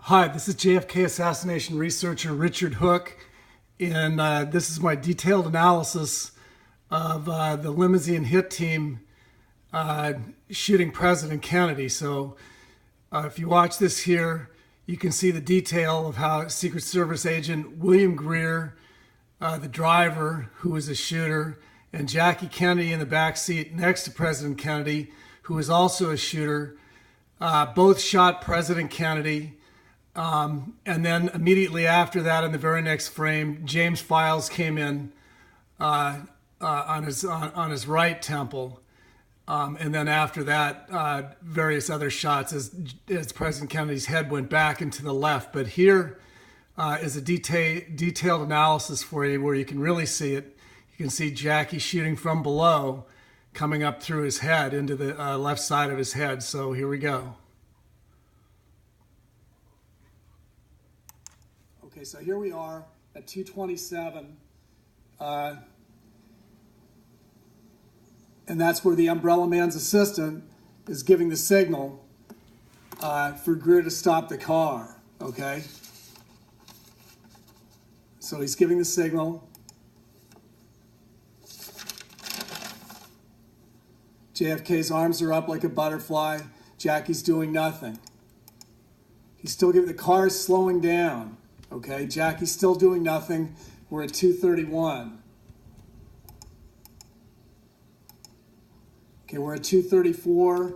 Hi, this is JFK assassination researcher Richard Hooke, and this is my detailed analysis of the Limousine hit team shooting President Kennedy. So if you watch this here, you can see the detail of how Secret Service agent William Greer, the driver who was a shooter, and Jackie Kennedy in the back seat next to President Kennedy, who was also a shooter, both shot President Kennedy. And then immediately after that, in the very next frame, James Files came in on his right temple, and then after that, various other shots as President Kennedy's head went back and to the left. But here is a detailed analysis for you where you can really see it. You can see Jackie shooting from below, coming up through his head into the left side of his head. So here we go. Okay, so here we are at 2:27, and that's where the umbrella man's assistant is giving the signal for Greer to stop the car, okay? So he's giving the signal. JFK's arms are up like a butterfly. Jackie's doing nothing. He's still giving, the car is slowing down. Okay, Jackie's still doing nothing. We're at 2:31. Okay, we're at 2:34.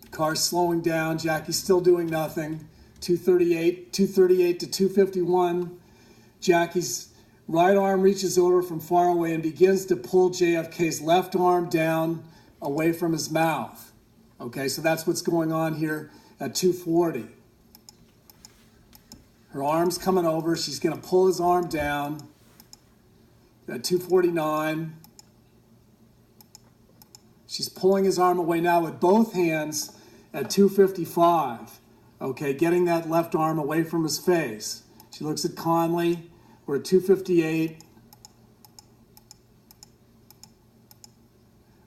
The car's slowing down. Jackie's still doing nothing. 2:38 to 2:51. Jackie's right arm reaches over from far away and begins to pull JFK's left arm down away from his mouth. Okay, so that's what's going on here at 2:40. Her arm's coming over. She's going to pull his arm down at 2:49. She's pulling his arm away now with both hands at 2:55. Okay, getting that left arm away from his face. She looks at Conley. We're at 2:58.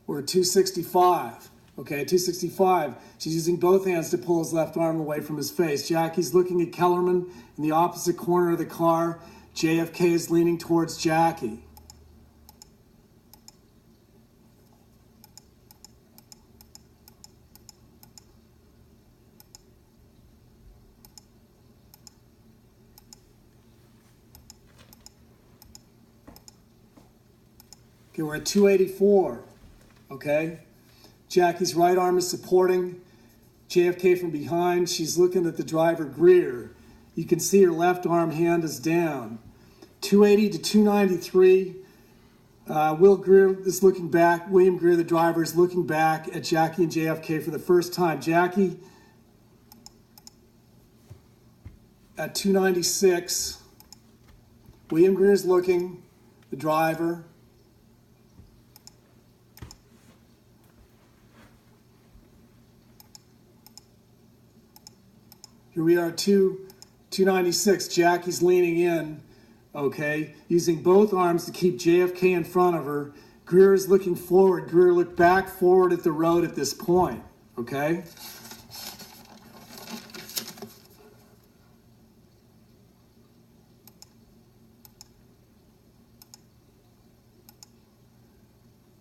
We're at 2:65. Okay, at 2:65, she's using both hands to pull his left arm away from his face. Jackie's looking at Kellerman in the opposite corner of the car. JFK is leaning towards Jackie. Okay, we're at 284, okay? Jackie's right arm is supporting JFK from behind. She's looking at the driver, Greer. You can see her left arm hand is down. 280 to 293. Will Greer is looking back. William Greer, the driver, is looking back at Jackie and JFK for the first time. Jackie at 296. William Greer is looking, the driver. Here we are at 296. Jackie's leaning in, okay, using both arms to keep JFK in front of her. Greer is looking forward. Greer looked back forward at the road at this point, okay?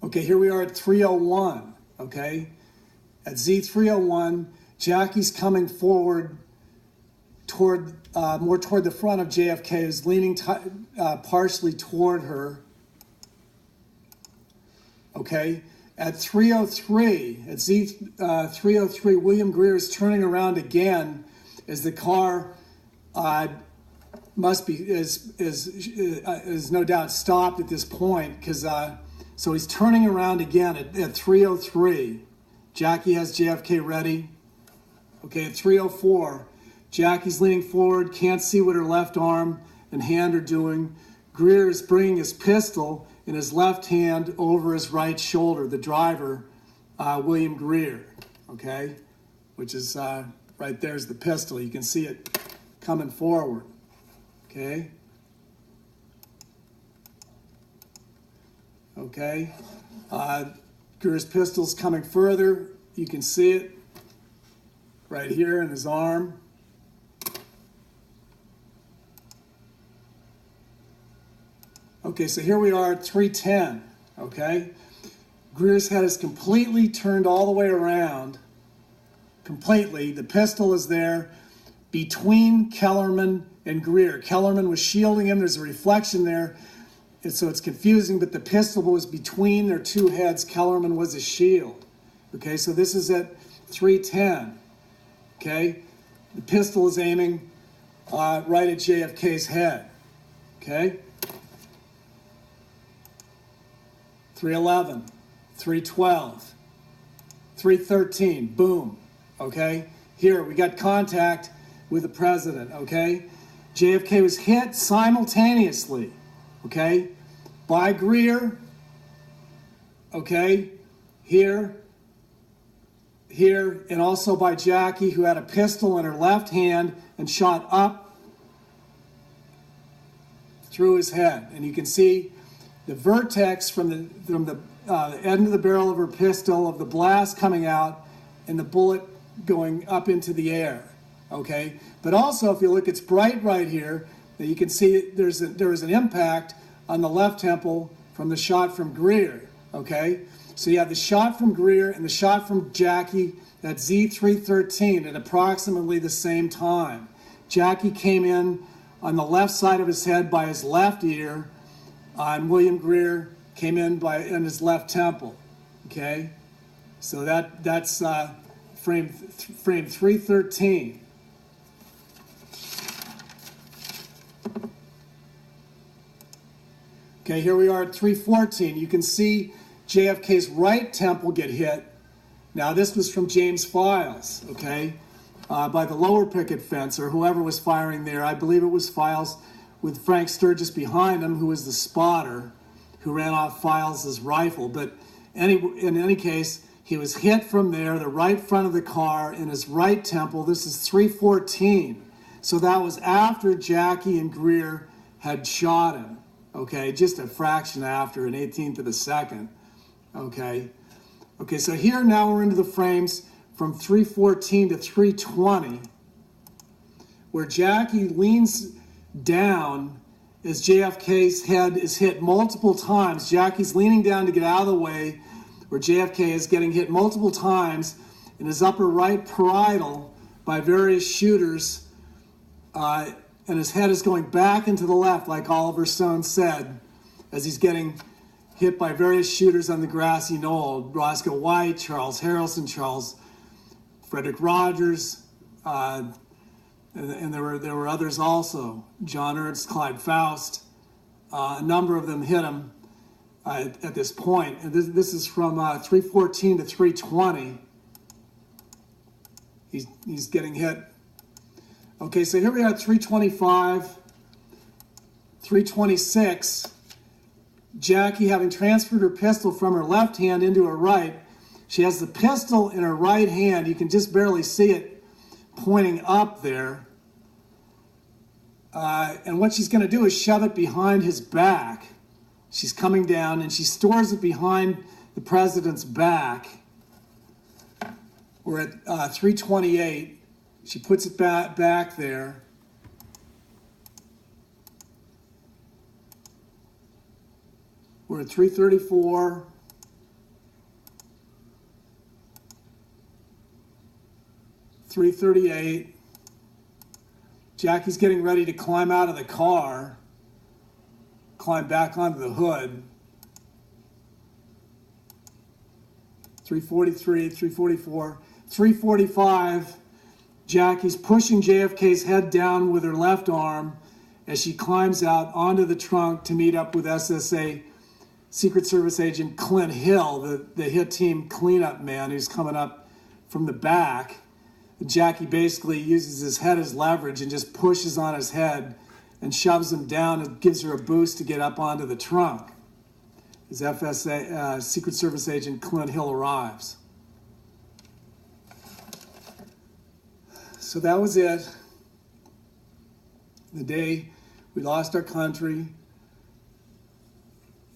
Okay, here we are at 301, okay? At Z301, Jackie's coming forward toward more toward the front of JFK, is leaning partially toward her. Okay, at 303, at Z303, William Greer is turning around again as the car is no doubt stopped at this point, because so he's turning around again at 303. Jackie has JFK ready. Okay, at 304. Jackie's leaning forward, can't see what her left arm and hand are doing. Greer is bringing his pistol in his left hand over his right shoulder, the driver, William Greer, okay? Which is, right there's the pistol. You can see it coming forward, okay? Okay, Greer's pistol's coming further. You can see it right here in his arm. Okay, so here we are at 3:10, okay? Greer's head is completely turned all the way around, completely. The pistol is there between Kellerman and Greer. Kellerman was shielding him. There's a reflection there, and so it's confusing, but the pistol was between their two heads. Kellerman was a shield. Okay, so this is at 3:10, okay? The pistol is aiming right at JFK's head, okay? 3:11, 3:12, 3:13, boom, okay? Here, we got contact with the president, okay? JFK was hit simultaneously, okay, by Greer, okay, here, and also by Jackie, who had a pistol in her left hand and shot up through his head. And you can see the vertex from the end of the barrel of her pistol, of the blast coming out, and the bullet going up into the air, okay? But also, if you look, it's bright right here, that you can see there was an impact on the left temple from the shot from Greer, okay? So you have the shot from Greer and the shot from Jackie at Z313 at approximately the same time. Jackie came in on the left side of his head by his left ear, and William Greer came in his left temple, okay? So that's frame 313. Okay, here we are at 3:14. You can see JFK's right temple get hit. Now this was from James Files, okay, by the lower picket fence, or whoever was firing there. I believe it was Files with Frank Sturgis behind him, who was the spotter, who ran off Files' rifle. But in any case, he was hit from there, the right front of the car, in his right temple. This is 3:14. So that was after Jackie and Greer had shot him, okay, just a fraction after, an 18th of a second, okay. Okay, so here now we're into the frames from 3:14 to 3:20, where Jackie leans down as JFK's head is hit multiple times. Jackie's leaning down to get out of the way, where JFK is getting hit multiple times in his upper right parietal by various shooters, and his head is going back into the left, like Oliver Stone said, as he's getting hit by various shooters on the grassy knoll. Roscoe White, Charles Harrelson, Frederick Rogers, and there were others also. John Ernst, Clyde Faust, a number of them hit him at this point. And this is from 3:14 to 3:20. He's getting hit. Okay, so here we are at 3:25, 3:26. Jackie, having transferred her pistol from her left hand into her right, she has the pistol in her right hand. You can just barely see it pointing up there. And what she's going to do is shove it behind his back. She's coming down and she stores it behind the president's back. We're at 3:28. She puts it back there. We're at 3:34. $3:38. Jackie's getting ready to climb out of the car, climb back onto the hood. 3:43, 3:44, 3:45. Jackie's pushing JFK's head down with her left arm as she climbs out onto the trunk to meet up with SSA Secret Service agent Clint Hill, the hit team cleanup man who's coming up from the back. Jackie basically uses his head as leverage and just pushes on his head and shoves him down and gives her a boost to get up onto the trunk as FSA Secret Service agent Clint Hill arrives. So that was it. The day we lost our country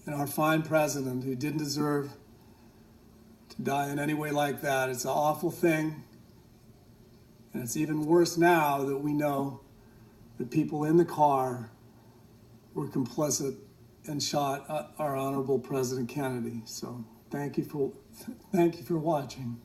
and our fine president, who didn't deserve to die in any way like that. It's an awful thing. And it's even worse now that we know the people in the car were complicit and shot our honorable President Kennedy. So thank you for watching.